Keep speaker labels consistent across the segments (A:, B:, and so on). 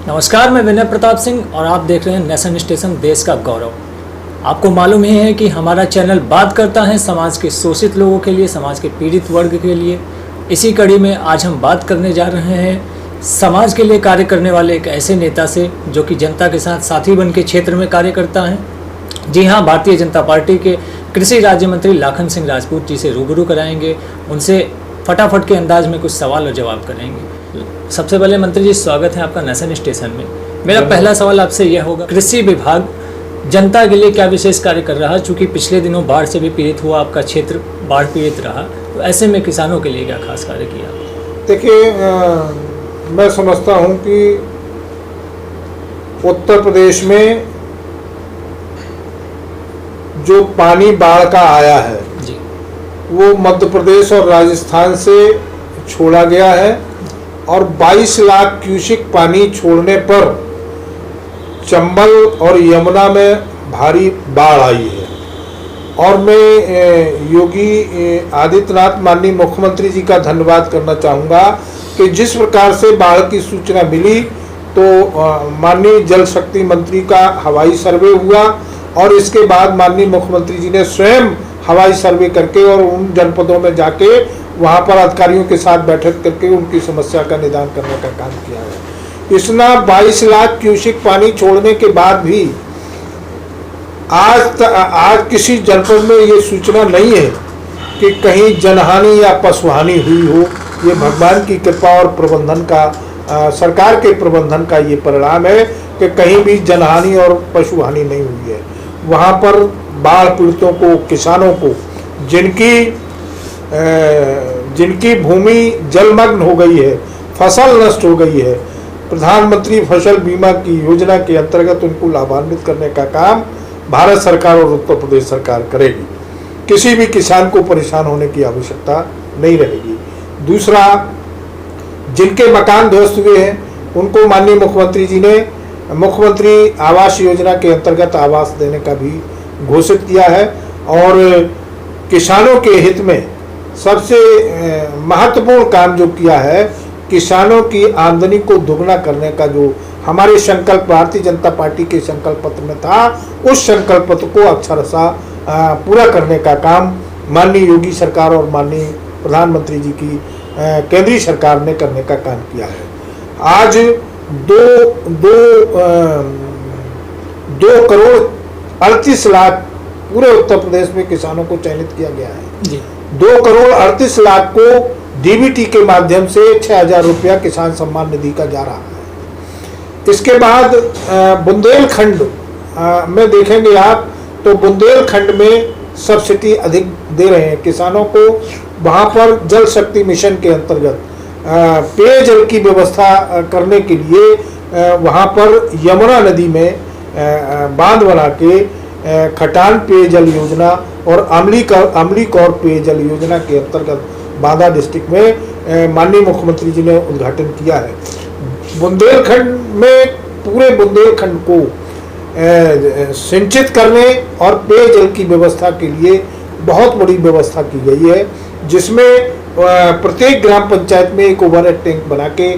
A: नमस्कार, मैं विनय प्रताप सिंह और आप देख रहे हैं नेशन स्टेशन देश का गौरव। आपको मालूम ही है कि हमारा चैनल बात करता है समाज के शोषित लोगों के लिए, समाज के पीड़ित वर्ग के लिए। इसी कड़ी में आज हम बात करने जा रहे हैं समाज के लिए कार्य करने वाले एक ऐसे नेता से जो कि जनता के साथ साथी बन के क्षेत्र में कार्य करता है। जी हाँ, भारतीय जनता पार्टी के कृषि राज्य मंत्री लाखन सिंह राजपूत जी से रूबरू कराएंगे, उनसे फटाफट के अंदाज में कुछ सवाल और जवाब करेंगे। सबसे पहले मंत्री जी, स्वागत है आपका नेशन स्टेशन में। मेरा पहला सवाल आपसे यह होगा, कृषि विभाग जनता के लिए क्या विशेष कार्य कर रहा है? चूँकि पिछले दिनों बाढ़ से भी पीड़ित हुआ आपका क्षेत्र, बाढ़ पीड़ित रहा, तो ऐसे में किसानों के लिए क्या खास कार्य किया?
B: देखिए, मैं समझता हूँ कि उत्तर प्रदेश में जो पानी बाढ़ का आया है
A: जी,
B: वो मध्य प्रदेश और राजस्थान से छोड़ा गया है और 22 लाख क्यूसेक पानी छोड़ने पर चंबल और यमुना में भारी बाढ़ आई है। और मैं योगी आदित्यनाथ माननीय मुख्यमंत्री जी का धन्यवाद करना चाहूँगा कि जिस प्रकार से बाढ़ की सूचना मिली तो माननीय जल शक्ति मंत्री का हवाई सर्वे हुआ और इसके बाद माननीय मुख्यमंत्री जी ने स्वयं हवाई सर्वे करके और उन जनपदों में जाके वहाँ पर अधिकारियों के साथ बैठक करके उनकी समस्या का निदान करने का काम किया है। इतना 22 लाख क्यूसेक पानी छोड़ने के बाद भी आज किसी जनपद में ये सूचना नहीं है कि कहीं जनहानि या पशुहानि हुई हो। ये भगवान की कृपा और प्रबंधन का, सरकार के प्रबंधन का ये परिणाम है कि कहीं भी जनहानि और पशुहानि नहीं हुई है। वहाँ पर बाढ़ पीड़ितों को, किसानों को, जिनकी भूमि जलमग्न हो गई है, फसल नष्ट हो गई है, प्रधानमंत्री फसल बीमा की योजना के अंतर्गत उनको लाभान्वित करने का काम भारत सरकार और उत्तर प्रदेश सरकार करेगी। किसी भी किसान को परेशान होने की आवश्यकता नहीं रहेगी। दूसरा, जिनके मकान ध्वस्त हुए हैं उनको माननीय मुख्यमंत्री जी ने मुख्यमंत्री आवास योजना के अंतर्गत आवास देने का भी घोषित किया है। और किसानों के हित में सबसे महत्वपूर्ण काम जो किया है, किसानों की आमदनी को दोगुना करने का जो हमारे संकल्प भारतीय जनता पार्टी के संकल्प पत्र में था, उस संकल्प पत्र को अक्षरशः पूरा करने का काम माननीय योगी सरकार और माननीय प्रधानमंत्री जी की केंद्रीय सरकार ने करने का काम किया है। आज 2 करोड़ 38 लाख पूरे उत्तर प्रदेश में किसानों को चयनित किया गया है
A: जी।
B: 2 करोड़ 38 लाख को डीबीटी के माध्यम से 6,000 रुपया किसान सम्मान निधि का जा रहा है। इसके बाद बुंदेलखंड में देखेंगे आप तो बुंदेलखंड में सब्सिडी अधिक दे रहे हैं किसानों को। वहाँ पर जल शक्ति मिशन के अंतर्गत पेयजल की व्यवस्था करने के लिए वहाँ पर यमुना नदी में बांध बना के खटान पेयजल योजना और अमलीकौर पेयजल योजना के अंतर्गत बांदा डिस्ट्रिक्ट में माननीय मुख्यमंत्री जी ने उद्घाटन किया है। बुंदेलखंड में पूरे बुंदेलखंड को सिंचित करने और पेयजल की व्यवस्था के लिए बहुत बड़ी व्यवस्था की गई है, जिसमें प्रत्येक ग्राम पंचायत में एक ओवरहेड टैंक बना के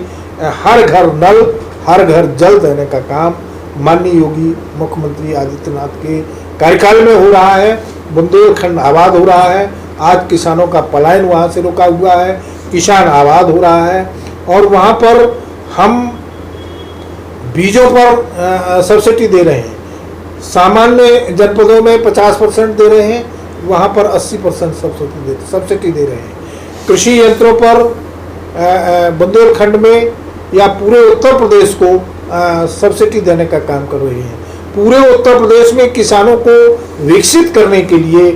B: हर घर नल, हर घर जल देने का काम माननीय योगी मुख्यमंत्री आदित्यनाथ के कार्यकाल में हो रहा है। बुंदेलखंड आबाद हो रहा है। आज किसानों का पलायन वहाँ से रुका हुआ है, किसान आबाद हो रहा है। और वहाँ पर हम बीजों पर सब्सिडी दे रहे हैं। सामान्य जनपदों में 50% दे रहे हैं, वहाँ पर 80% सब्सिडी दे रहे हैं। कृषि यंत्रों पर बुंदेलखंड में या पूरे उत्तर प्रदेश को सब्सिडी देने का काम कर रहे हैं। पूरे उत्तर प्रदेश में किसानों को विकसित करने के लिए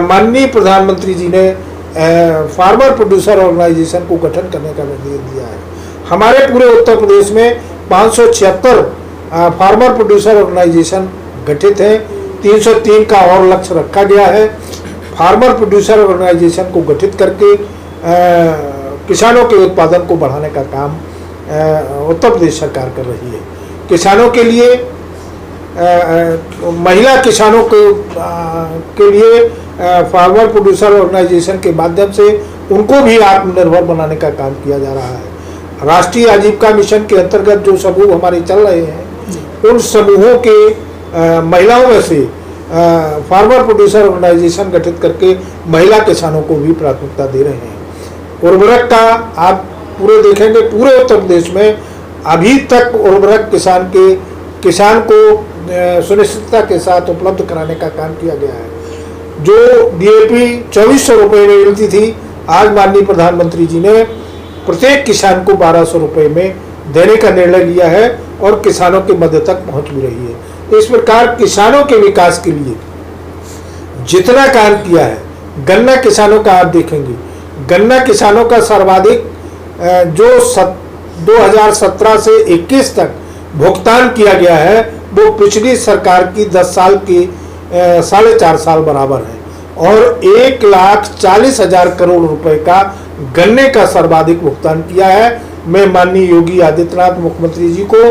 B: माननीय प्रधानमंत्री जी ने फार्मर प्रोड्यूसर ऑर्गेनाइजेशन को गठन करने का निर्देश दिया है। हमारे पूरे उत्तर प्रदेश में 576 फार्मर प्रोड्यूसर ऑर्गेनाइजेशन गठित हैं। 303 का और लक्ष्य रखा गया है। फार्मर प्रोड्यूसर ऑर्गेनाइजेशन को गठित करके किसानों के उत्पादन को बढ़ाने का काम उत्तर प्रदेश सरकार कर रही है। किसानों के लिए महिला किसानों के लिए फार्मर प्रोड्यूसर ऑर्गेनाइजेशन के माध्यम से उनको भी आत्मनिर्भर बनाने का काम किया जा रहा है। राष्ट्रीय आजीविका मिशन के अंतर्गत जो समूह हमारे चल रहे हैं उन समूहों के महिलाओं में से फार्मर प्रोड्यूसर ऑर्गेनाइजेशन गठित करके महिला किसानों को भी प्राथमिकता दे रहे हैं। उर्वरक का आप पूरे देखेंगे, पूरे उत्तर प्रदेश में अभी तक उर्वरक किसान को सुनिश्चितता के साथ उपलब्ध कराने का काम किया गया है। जो DAP 2400 रुपये में मिलती थी, आज माननीय प्रधानमंत्री जी ने प्रत्येक किसान को 1200 रुपये में देने का निर्णय लिया है और किसानों के मध्य तक पहुंच भी रही है। इस प्रकार किसानों के विकास के लिए जितना काम किया है, गन्ना किसानों का आप देखेंगे, गन्ना किसानों का सर्वाधिक जो 2017 से 21 तक भुगतान किया गया है वो पिछली सरकार की 10 साल की 4.5 साल बराबर है और 1,40,000 करोड़ रुपए का गन्ने का सर्वाधिक भुगतान किया है। मैं माननीय योगी आदित्यनाथ मुख्यमंत्री जी को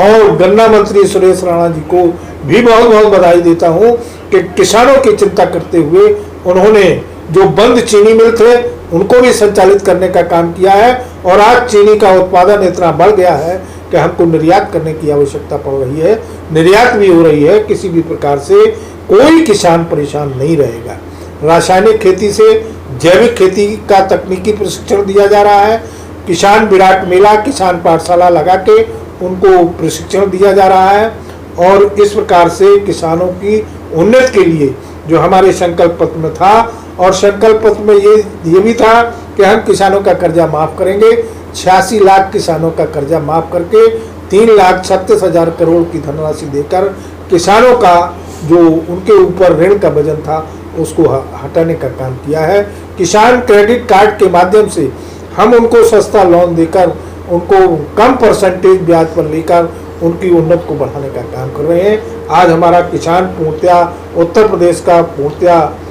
B: और गन्ना मंत्री सुरेश राणा जी को भी बहुत बहुत बधाई देता हूं कि किसानों की चिंता करते हुए उन्होंने जो बंद चीनी मिल थे उनको भी संचालित करने का काम किया है और आज चीनी का उत्पादन इतना बढ़ गया है कि हमको निर्यात करने की आवश्यकता पड़ रही है, निर्यात भी हो रही है। किसी भी प्रकार से कोई किसान परेशान नहीं रहेगा। रासायनिक खेती से जैविक खेती का तकनीकी प्रशिक्षण दिया जा रहा है। किसान विराट मेला, किसान पाठशाला लगा के उनको प्रशिक्षण दिया जा रहा है और इस प्रकार से किसानों की उन्नति के लिए जो हमारे संकल्प पत्र में था, और संकल्प पत्र में ये भी था कि हम किसानों का कर्जा माफ करेंगे। 86 लाख किसानों का कर्जा माफ करके 3,36,000 करोड़ की धनराशि देकर किसानों का जो उनके ऊपर ऋण का वजन था उसको हटाने का काम किया है। किसान क्रेडिट कार्ड के माध्यम से हम उनको सस्ता लोन देकर उनको कम परसेंटेज ब्याज पर लेकर उनकी उन्नति को बढ़ाने का काम कर रहे हैं। आज हमारा किसान पूर्णतः उत्तर प्रदेश का पूर्णतः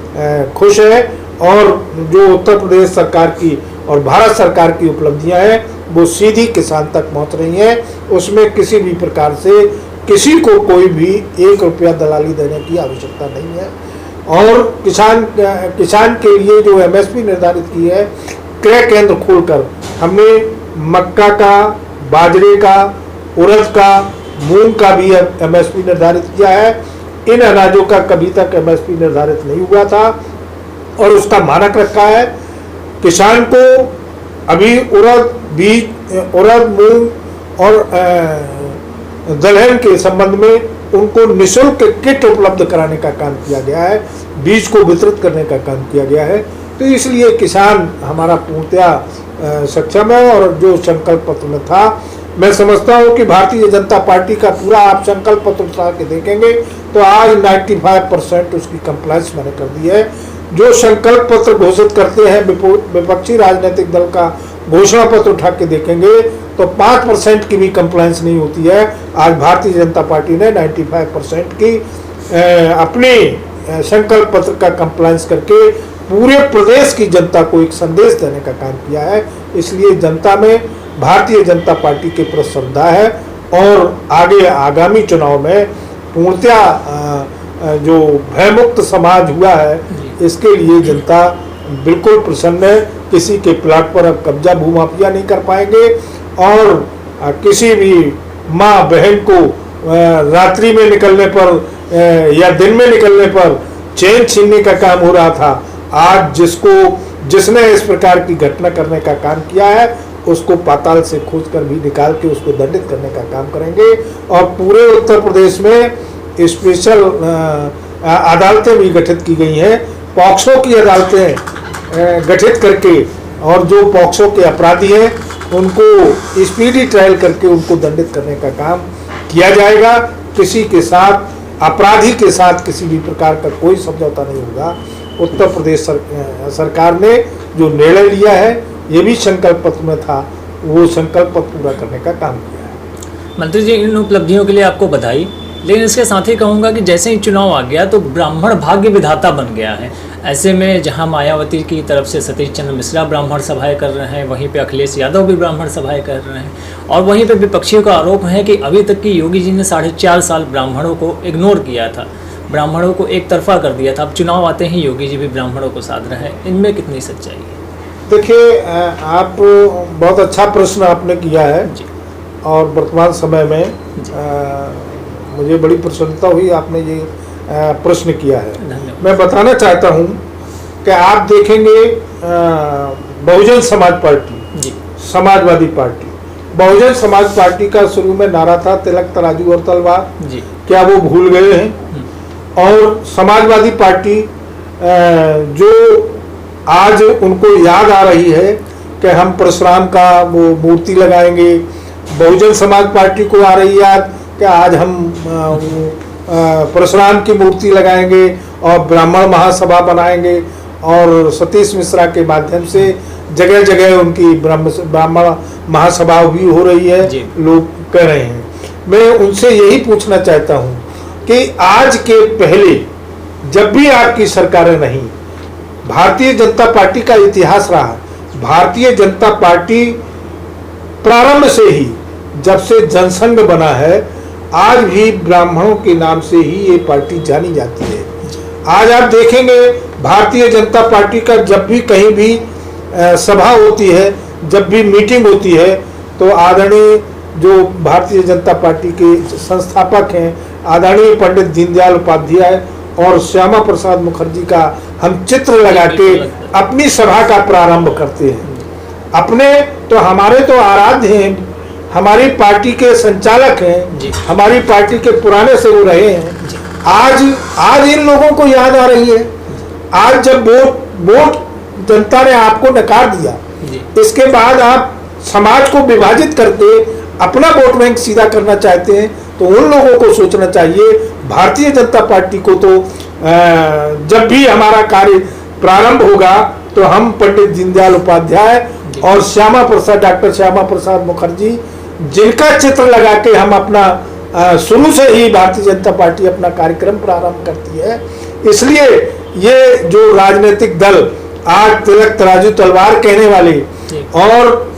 B: खुश है और जो उत्तर प्रदेश सरकार की और भारत सरकार की उपलब्धियां हैं वो सीधी किसान तक पहुंच रही हैं। उसमें किसी भी प्रकार से किसी को कोई भी 1 रुपया दलाली देने की आवश्यकता नहीं है। और किसान के लिए जो MSP निर्धारित की है, क्रय केंद्र खोलकर हमने मक्का का, बाजरे का, उड़द का, मूंग का भी MSP निर्धारित किया है। इन अनाजों का कभी तक MSP निर्धारित नहीं हुआ था और उसका मानक रखा है। किसान को अभी उड़द, मूंग और दलहन के संबंध में उनको निःशुल्क किट उपलब्ध कराने का काम किया गया है, बीज को वितरित करने का काम किया गया है। तो इसलिए किसान हमारा पूर्णतः सक्षम है और जो संकल्प पत्र में था, मैं समझता हूं कि भारतीय जनता पार्टी का पूरा आप संकल्प पत्र उठा के देखेंगे तो आज 95% उसकी कंप्लायंस मैंने कर दी है। जो संकल्प पत्र घोषित करते हैं विपक्षी राजनीतिक दल का घोषणा पत्र उठा के देखेंगे तो 5% की भी कंप्लायंस नहीं होती है। आज भारतीय जनता पार्टी ने 95% की अपने संकल्प पत्र का कंप्लायंस करके पूरे प्रदेश की जनता को एक संदेश देने का काम किया है। इसलिए जनता में भारतीय जनता पार्टी के प्रति श्रद्धा है और आगे आगामी चुनाव में पूर्णतः जो भयमुक्त समाज हुआ है इसके लिए जनता बिल्कुल प्रसन्न है। किसी के प्लाट पर अब कब्जा भूमाफिया नहीं कर पाएंगे और किसी भी माँ बहन को रात्रि में निकलने पर या दिन में निकलने पर चैन छीनने का काम हो रहा था, आज जिसने इस प्रकार की घटना करने का काम किया है उसको पाताल से खोज कर भी निकाल के उसको दंडित करने का काम करेंगे। और पूरे उत्तर प्रदेश में स्पेशल अदालतें भी गठित की गई हैं, पॉक्सो की अदालतें गठित करके और जो पॉक्सो के अपराधी हैं उनको स्पीडी ट्रायल करके उनको दंडित करने का काम किया जाएगा। किसी के साथ, अपराधी के साथ किसी भी प्रकार का कोई समझौता नहीं होगा। उत्तर प्रदेश सरकार ने जो निर्णय लिया है, ये भी संकल्प पत्र में था, वो संकल्प पत्र पूरा करने का काम किया है।
A: मंत्री जी, इन उपलब्धियों के लिए आपको बधाई, लेकिन इसके साथ ही कहूँगा कि जैसे ही चुनाव आ गया तो ब्राह्मण भाग्य विधाता बन गया है। ऐसे में जहां मायावती की तरफ से सतीश चंद्र मिश्रा ब्राह्मण सभाएं कर रहे हैं, वहीं पे अखिलेश यादव भी ब्राह्मण सभाएं कर रहे हैं और वहीं पे विपक्षियों का आरोप है कि अभी तक की योगी जी ने 4.5 साल ब्राह्मणों को इग्नोर किया था, ब्राह्मणों को एक तरफा कर दिया था। अब चुनाव आते ही योगी जी भी ब्राह्मणों को साध रहे हैं, इनमें कितनी सच्चाई है?
B: देखिए, आप बहुत अच्छा प्रश्न आपने किया है
A: जी
B: और वर्तमान समय में मुझे बड़ी प्रसन्नता हुई आपने ये प्रश्न किया है।
A: धन्यवाद।
B: मैं बताना चाहता हूँ कि आप देखेंगे बहुजन समाज पार्टी,
A: जी
B: समाजवादी पार्टी, बहुजन समाज पार्टी का शुरू में नारा था तिलक तराजू और तलवार।
A: जी
B: क्या वो भूल गए हैं? और समाजवादी पार्टी जो आज उनको याद आ रही है कि हम परशुराम का वो मूर्ति लगाएंगे, बहुजन समाज पार्टी को आ रही याद कि आज हम परशुराम की मूर्ति लगाएंगे और ब्राह्मण महासभा बनाएंगे और सतीश मिश्रा के माध्यम से जगह जगह उनकी ब्राह्मण महासभा भी हो रही है, लोग कह रहे हैं। मैं उनसे यही पूछना चाहता हूं कि आज के पहले जब भी आपकी सरकारें नहीं, भारतीय जनता पार्टी का इतिहास रहा, भारतीय जनता पार्टी प्रारंभ से ही जब से जनसंघ बना है, आज भी ब्राह्मणों के नाम से ही ये पार्टी जानी जाती है। आज आप देखेंगे भारतीय जनता पार्टी का जब भी कहीं भी सभा होती है, जब भी मीटिंग होती है, तो आदरणीय जो भारतीय जनता पार्टी के संस्थापक हैं, आदरणीय पंडित दीनदयाल उपाध्याय और श्यामा प्रसाद मुखर्जी का हम चित्र लगा के अपनी सभा का प्रारंभ करते हैं। अपने तो हमारे तो आराध्य हैं, हमारी पार्टी के संचालक हैं, हमारी पार्टी के पुराने से वो रहे हैं। आज इन लोगों को याद आ रही है। आज जब वोट जनता ने आपको नकार दिया, इसके बाद आप समाज को विभाजित करके अपना वोट बैंक सीधा करना चाहते हैं, तो उन लोगों को सोचना चाहिए। भारतीय जनता पार्टी को तो जब भी हमारा कार्य प्रारंभ होगा तो हम पंडित दीनदयाल उपाध्याय और डॉक्टर श्यामा प्रसाद मुखर्जी, जिनका चित्र लगा के हम अपना शुरू से ही भारतीय जनता पार्टी अपना कार्यक्रम प्रारंभ करती है। इसलिए ये जो राजनीतिक दल आज तिलक तराजू तलवार कहने वाले और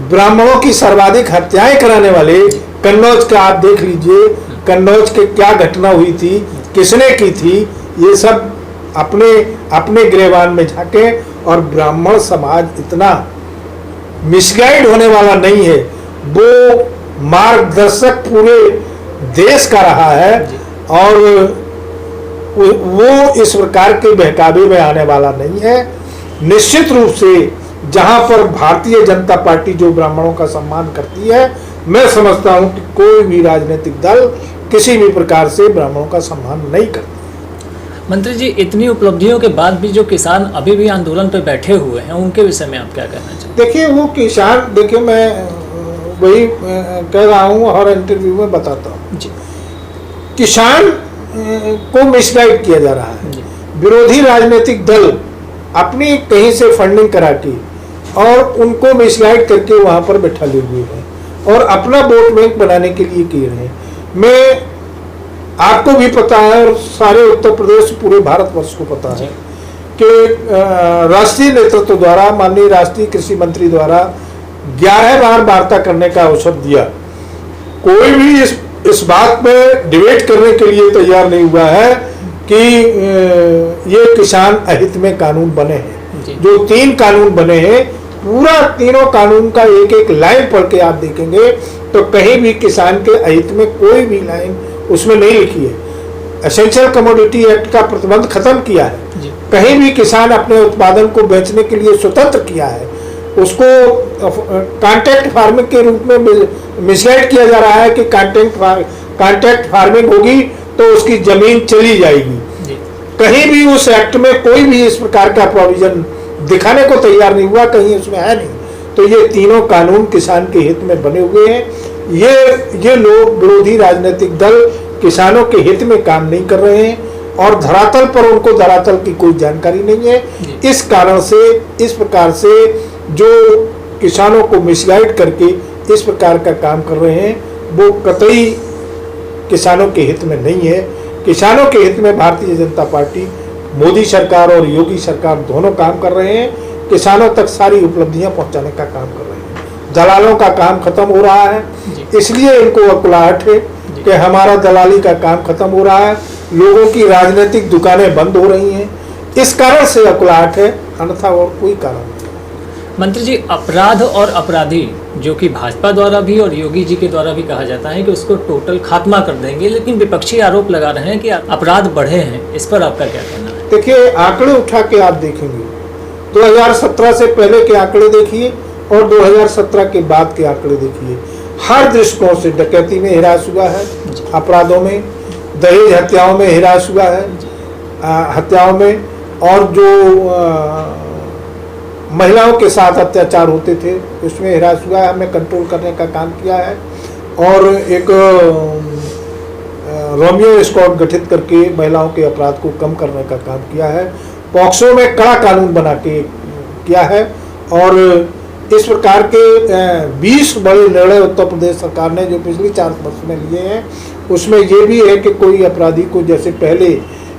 B: ब्राह्मणों की सर्वाधिक हत्याएं कराने वाले, कन्नौज का आप देख लीजिए, कन्नौज के क्या घटना हुई थी, किसने की थी, ये सब अपने गिरेबान में झांके। और ब्राह्मण समाज इतना मिसगाइड होने वाला नहीं है, वो मार्गदर्शक पूरे देश का रहा है और वो इस प्रकार के बहकावे में आने वाला नहीं है। निश्चित रूप से जहां पर भारतीय जनता पार्टी जो ब्राह्मणों का सम्मान करती है, मैं समझता हूं कि कोई भी राजनीतिक दल किसी भी प्रकार से ब्राह्मणों का सम्मान नहीं करता।
A: मंत्री जी, इतनी उपलब्धियों के बाद भी जो किसान अभी भी आंदोलन पर बैठे हुए हैं, उनके विषय में आप क्या कहना चाहते हैं?
B: देखिए, वो किसान, देखिए मैं वही कह रहा हूँ, हर इंटरव्यू में बताता हूँ, किसान को मिसगाइड किया जा रहा है। विरोधी राजनीतिक दल अपनी कहीं से फंडिंग करा के और उनको मिसगाइड करके वहां पर बैठा लिए हुए हैं और अपना वोट बैंक बनाने के लिए किए रहे हैं। मैं आपको भी पता है और सारे उत्तर प्रदेश, पूरे भारतवर्ष को पता है कि राष्ट्रीय नेतृत्व द्वारा, माननीय राष्ट्रीय कृषि मंत्री द्वारा 11 बार वार्ता करने का अवसर दिया। कोई भी इस बात में डिबेट करने के लिए तैयार नहीं हुआ है कि ये किसान अहित में कानून बने हैं। जो 3 कानून बने हैं, पूरा तीनों कानून का एक एक लाइन पढ़ के आप देखेंगे तो कहीं भी किसान के अहित में कोई भी लाइन उसमें नहीं लिखी है। एसेंशियल कमोडिटी एक्ट का प्रतिबंध खत्म किया है, कहीं भी किसान अपने उत्पादन को बेचने के लिए स्वतंत्र किया है। उसको कॉन्ट्रैक्ट फार्मिंग के रूप में मिसगाइड किया जा रहा है कि कॉन्ट्रैक्ट फार्मिंग होगी तो उसकी जमीन चली जाएगी। कहीं भी उस एक्ट में कोई भी इस प्रकार का प्रोविजन दिखाने को तैयार नहीं हुआ, कहीं उसमें है नहीं। तो ये तीनों कानून किसान के हित में बने हुए हैं। ये लोग, विरोधी राजनीतिक दल, किसानों के हित में काम नहीं कर रहे हैं और धरातल पर उनको धरातल की कोई जानकारी नहीं है। इस कारण से इस प्रकार से जो किसानों को मिसगाइड करके इस प्रकार का काम कर रहे हैं, वो कतई किसानों के हित में नहीं है। किसानों के हित में भारतीय जनता पार्टी, मोदी सरकार और योगी सरकार दोनों काम कर रहे हैं। किसानों तक सारी उपलब्धियां पहुंचाने का काम कर रहे हैं। दलालों का काम खत्म हो रहा है, इसलिए इनको अकुलाहट है कि हमारा दलाली का काम खत्म हो रहा है। लोगों की राजनीतिक दुकानें बंद हो रही हैं, इस कारण से अकुलाहट है, अन्यथा और कोई कारण नहीं।
A: मंत्री जी, अपराध और अपराधी जो कि भाजपा द्वारा भी और योगी जी के द्वारा भी कहा जाता है कि उसको टोटल खात्मा कर देंगे, लेकिन विपक्षी आरोप लगा रहे हैं कि अपराध बढ़े हैं। इस पर आपका क्या कहना है?
B: देखिए, आंकड़े उठा के आप देखेंगे, 2017 से पहले के आंकड़े देखिए और 2017 के बाद के आंकड़े देखिए, हर दृष्टिकोण से डकैती में हिरास हुआ है, अपराधों में, दहेज हत्याओं में हिरास हुआ है, हत्याओं में, और जो महिलाओं के साथ अत्याचार होते थे उसमें हिरास हुआ है। हमने कंट्रोल करने का काम किया है और एक रोमियो स्क्वाड गठित करके महिलाओं के अपराध को कम करने का काम किया है। पॉक्सो में कड़ा कानून बना के किया है और इस प्रकार के 20 बड़े निर्णय उत्तर प्रदेश सरकार ने जो पिछली 4 वर्ष में लिए हैं, उसमें ये भी है कि कोई अपराधी को जैसे पहले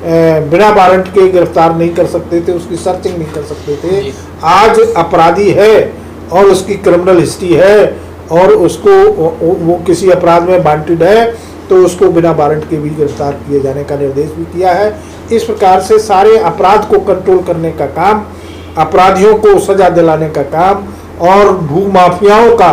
B: बिना वारंट के गिरफ्तार नहीं कर सकते थे, उसकी सर्चिंग नहीं कर सकते थे, आज अपराधी है और उसकी क्रिमिनल हिस्ट्री है और उसको वो किसी अपराध में वांटेड है तो उसको बिना वारंट के भी गिरफ्तार किए जाने का निर्देश भी किया है। इस प्रकार से सारे अपराध को कंट्रोल करने का काम, अपराधियों को सजा दिलाने का काम और भूमाफियाओं का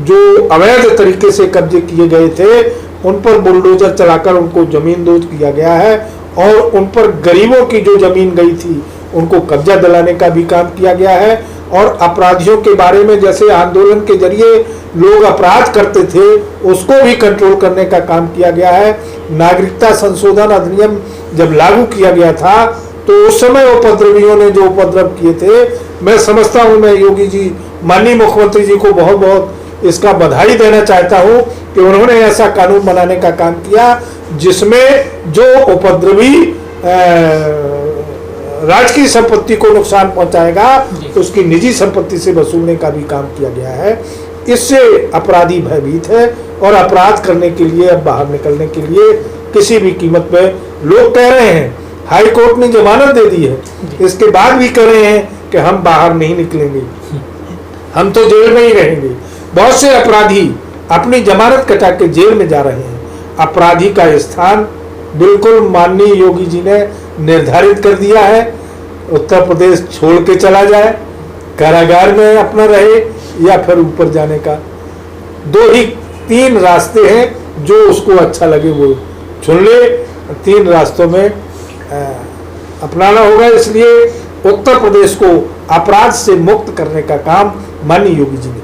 B: जो अवैध तरीके से कब्जे किए गए थे उन पर बुलडोजर चलाकर उनको जमींदोज किया गया है और उन पर गरीबों की जो जमीन गई थी उनको कब्जा दिलाने का भी काम किया गया है। और अपराधियों के बारे में जैसे आंदोलन के जरिए लोग अपराध करते थे उसको भी कंट्रोल करने का काम किया गया है। नागरिकता संशोधन अधिनियम जब लागू किया गया था तो उस समय उपद्रवियों ने जो उपद्रव किए थे, मैं समझता हूँ, मैं योगी जी, माननीय मुख्यमंत्री जी को बहुत बहुत इसका बधाई देना चाहता हूँ कि उन्होंने ऐसा कानून बनाने का काम किया जिसमें जो उपद्रवी राजकीय संपत्ति को नुकसान पहुंचाएगा उसकी निजी संपत्ति से वसूलने का भी काम किया गया है। इससे अपराधी भयभीत है और अपराध करने के लिए, अब बाहर निकलने के लिए किसी भी कीमत पे लोग कह रहे हैं, हाई कोर्ट ने जमानत दे दी है, इसके बाद भी कह रहे हैं कि हम बाहर नहीं निकलेंगे, हम तो जेल में ही रहेंगे। बहुत से अपराधी अपनी जमानत कटा के जेल में जा रहे हैं। अपराधी का स्थान बिल्कुल माननीय योगी जी ने निर्धारित कर दिया है, उत्तर प्रदेश छोड़ के चला जाए, कारागार में अपना रहे या फिर ऊपर जाने का। 3 रास्ते हैं, जो उसको अच्छा लगे वो चुन ले। 3 रास्तों में अपनाना होगा, इसलिए उत्तर प्रदेश को अपराध से मुक्त करने का काम माननीय योगी जी ने किया।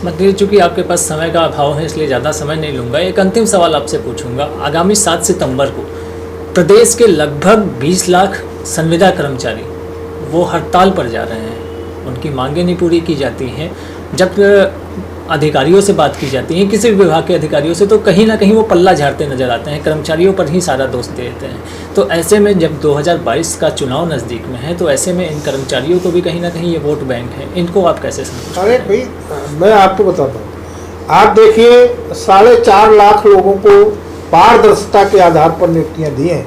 A: मंत्री, चूंकि आपके पास समय का अभाव है इसलिए ज़्यादा समय नहीं लूँगा, एक अंतिम सवाल आपसे पूछूंगा। आगामी 7 सितंबर को प्रदेश के लगभग 20 लाख संविदा कर्मचारी वो हड़ताल पर जा रहे हैं, उनकी मांगें नहीं पूरी की जाती हैं। जब अधिकारियों से बात की जाती है, किसी भी विभाग के अधिकारियों से, तो कहीं ना कहीं वो पल्ला झाड़ते नजर आते हैं, कर्मचारियों पर ही सारा दोष देते हैं। तो ऐसे में जब 2022 का चुनाव नज़दीक में है तो ऐसे में इन कर्मचारियों को भी कहीं ना कहीं ये वोट बैंक है, इनको आप कैसे समझते हैं?
B: अरे भाई, मैं आपको बताता हूँ, आप देखिए 4.5 लाख लोगों को पारदर्शिता के आधार पर नियुक्तियाँ दी हैं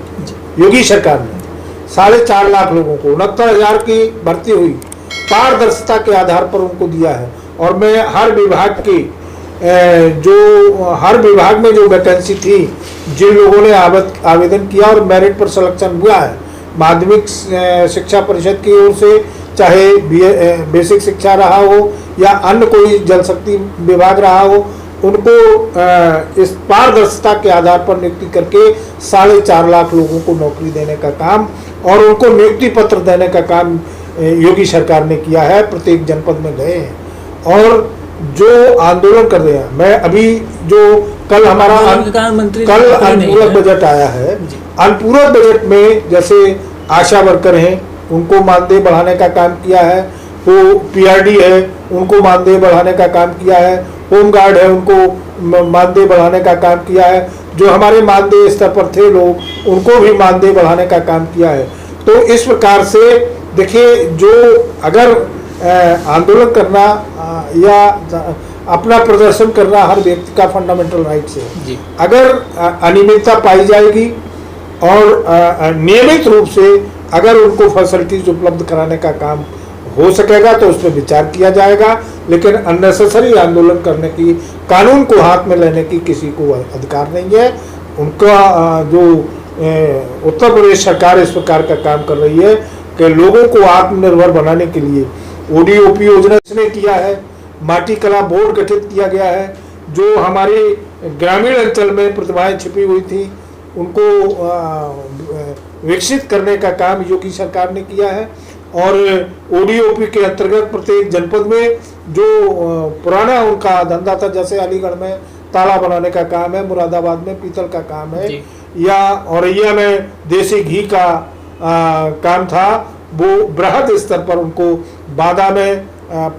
B: योगी सरकार ने। 4.5 लाख लोगों को 69,000 की भर्ती हुई, पारदर्शिता के आधार पर उनको दिया है। और मैं हर विभाग की हर विभाग में जो वैकेंसी थी, जिन लोगों ने आवेदन किया और मेरिट पर सिलेक्शन हुआ है, माध्यमिक शिक्षा परिषद की ओर से, चाहे बेसिक शिक्षा रहा हो या अन्य कोई जल शक्ति विभाग रहा हो, उनको इस पारदर्शिता के आधार पर नियुक्ति करके 4.5 लाख लोगों को नौकरी देने का काम और उनको नियुक्ति पत्र देने का काम योगी सरकार ने किया है। प्रत्येक जनपद में गए हैं और जो आंदोलन कर रहे हैं, मैं अभी जो कल हमारा कल अनुपूरक बजट आया है, अनुपूरक बजट में जैसे आशा वर्कर हैं उनको मानदेय बढ़ाने का काम किया है, वो पीआरडी है उनको मानदेय बढ़ाने का काम किया है, होमगार्ड है उनको मानदेय बढ़ाने का काम किया है, जो हमारे मानदेय स्तर पर थे लोग उनको भी मानदेय बढ़ाने का काम किया है। तो इस प्रकार से देखिए, जो अगर आंदोलन करना या अपना प्रदर्शन करना हर व्यक्ति का फंडामेंटल राइट्स है। अगर अनियमितता पाई जाएगी और नियमित रूप से अगर उनको फैसिलिटीज उपलब्ध कराने का काम हो सकेगा तो उस पर विचार किया जाएगा, लेकिन अननेसेसरी आंदोलन करने की, कानून को हाथ में लेने की किसी को अधिकार नहीं है। उनका जो उत्तर प्रदेश सरकार इस प्रकार का काम कर रही है, कि लोगों को आत्मनिर्भर बनाने के लिए ओडीओपी योजना इसने किया है। माटी कला बोर्ड गठित किया गया है, जो हमारे ग्रामीण अंचल में प्रतिभाएं छिपी हुई थी उनको विकसित करने का काम योगी सरकार ने किया है। और ओडीओपी के अंतर्गत प्रत्येक जनपद में जो पुराना उनका धंधा था, जैसे अलीगढ़ में ताला बनाने का काम है, मुरादाबाद में पीतल का काम है, या औरैया में देसी घी का काम था, वो बृहद स्तर पर उनको बांदा में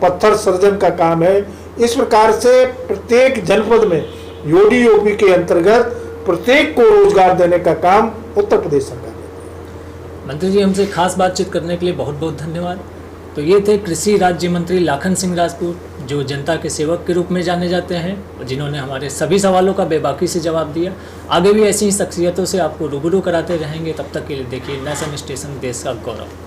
B: पत्थर सर्जन का काम है। इस प्रकार से प्रत्येक जनपद में ओडीओपी के अंतर्गत प्रत्येक को रोजगार देने का काम उत्तर प्रदेश सरकार ने।
A: मंत्री जी, हमसे खास बातचीत करने के लिए बहुत बहुत धन्यवाद। तो ये थे कृषि राज्य मंत्री लाखन सिंह राजपूत, जो जनता के सेवक के रूप में जाने जाते हैं, जिन्होंने हमारे सभी सवालों का बेबाकी से जवाब दिया। आगे भी ऐसी ही शख्सियतों से आपको रूबरू कराते रहेंगे। तब तक के लिए देखिए नेशन स्टेशन, देश का गौरव।